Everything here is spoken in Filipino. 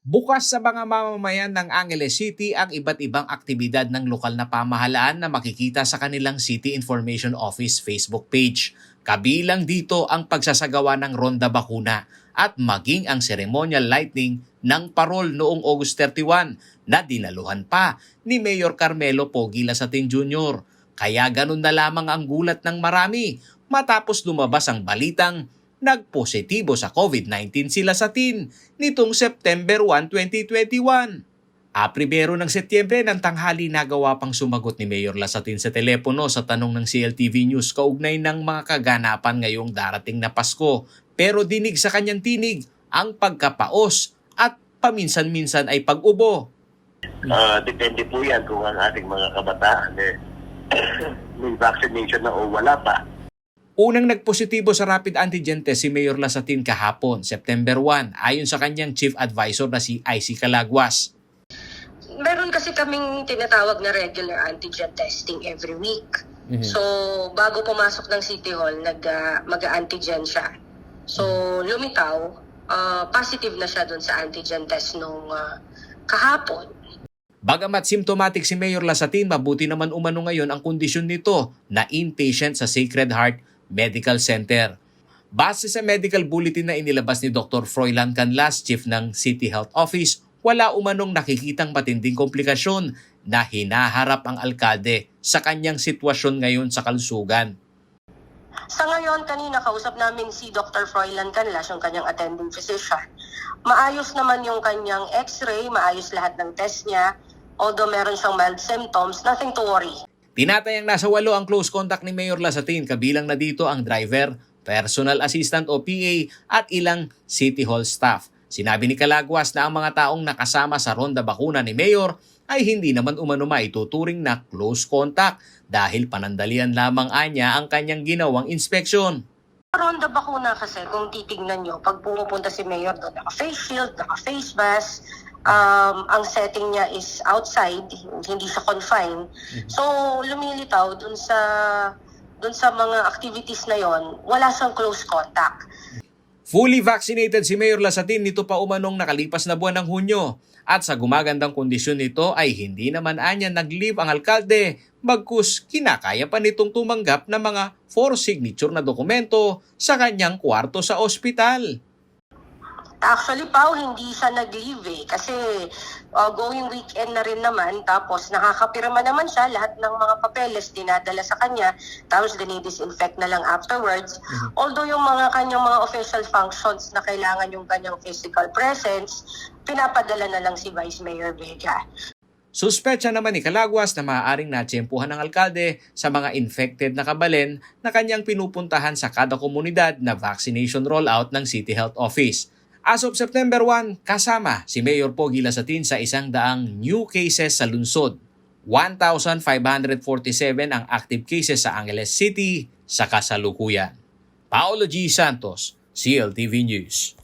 Bukas sa mga mamamayan ng Angeles City ang iba't ibang aktibidad ng lokal na pamahalaan na makikita sa kanilang City Information Office Facebook page. Kabilang dito ang pagsasagawa ng ronda bakuna at maging ang ceremonial lighting ng parol noong August 31 na dinaluhan pa ni Mayor Carmelo Pogi Lasatin Jr. Kaya ganun na lamang ang gulat ng marami matapos lumabas ang balitang nagpositibo sa COVID-19 si Lasatin nitong September 1, 2021. Primero ng Setyembre ng tanghali nagawa pang sumagot ni Mayor Lasatin sa telepono sa tanong ng CLTV News kaugnay ng mga kaganapan ngayong darating na Pasko. Pero dinig sa kanyang tinig ang pagkapaos at paminsan-minsan ay pag-ubo. Depende po yan kung ang ating mga kabataan may vaccination na o wala pa. Unang nagpositibo sa rapid antigen test si Mayor Lasatin kahapon, September 1, ayon sa kanyang chief advisor na si IC Calaguas. Meron kasi kaming tinatawag na regular antigen testing every week. So, bago pumasok ng City Hall, mag-antigen siya. So, lumitaw, positive na siya dun sa antigen test nung kahapon. Bagamat symptomatic si Mayor Lasatin, mabuti naman umano ngayon ang kondisyon nito na inpatient sa Sacred Heart Medical Center. Base sa medical bulletin na inilabas ni Dr. Froilan Canlas, chief ng City Health Office, wala umanong nakikitang matinding komplikasyon na hinaharap ang alkalde sa kanyang sitwasyon ngayon sa kalusugan. Sa ngayon, kanina kausap namin si Dr. Froilan Canlas, yung kanyang attending physician. Maayos naman yung kanyang x-ray, maayos lahat ng test niya. Although meron siyang mild symptoms, nothing to worry. Tinatayang nasa 8 ang close contact ni Mayor Lasatin, kabilang na dito ang driver, personal assistant o PA at ilang City Hall staff. Sinabi ni Calaguas na ang mga taong nakasama sa ronda bakuna ni Mayor ay hindi naman umano maituturing na close contact dahil panandalian lamang anya ang kanyang ginawang inspeksyon. Ronda bakuna kasi kung titignan nyo, pag pumupunta si Mayor doon, naka-face shield, naka-face mask, ang setting niya is outside, hindi siya confined. So, lumilitaw dun sa mga activities na yon, wala siyang close contact. Fully vaccinated si Mayor Lasatin nito pa umanong nakalipas na buwan ng Hunyo. At sa gumagandang kondisyon nito ay hindi naman anya nag-leave ang alkalde, bagkus kinakaya pa nitong tumanggap ng mga 4 signature na dokumento sa kanyang kwarto sa ospital. Actually, Pao, hindi siya nag-leave kasi going weekend na rin naman, tapos nakakapirma naman siya, lahat ng mga papeles dinadala sa kanya, tapos dinidisinfect na lang afterwards. Although yung mga kanyang mga official functions na kailangan yung kanyang physical presence, pinapadala na lang si Vice Mayor Vega. Suspetsa naman ni Calaguas na maaaring natsyempuhan ng alkalde sa mga infected na kabalen na kanyang pinupuntahan sa kada komunidad na vaccination rollout ng City Health Office. As of September 1, kasama si Mayor Pogi Lasatin sa 100 new cases sa lungsod. 1,547 ang active cases sa Angeles City sa kasalukuyan. Paolo G. Santos, CLTV News.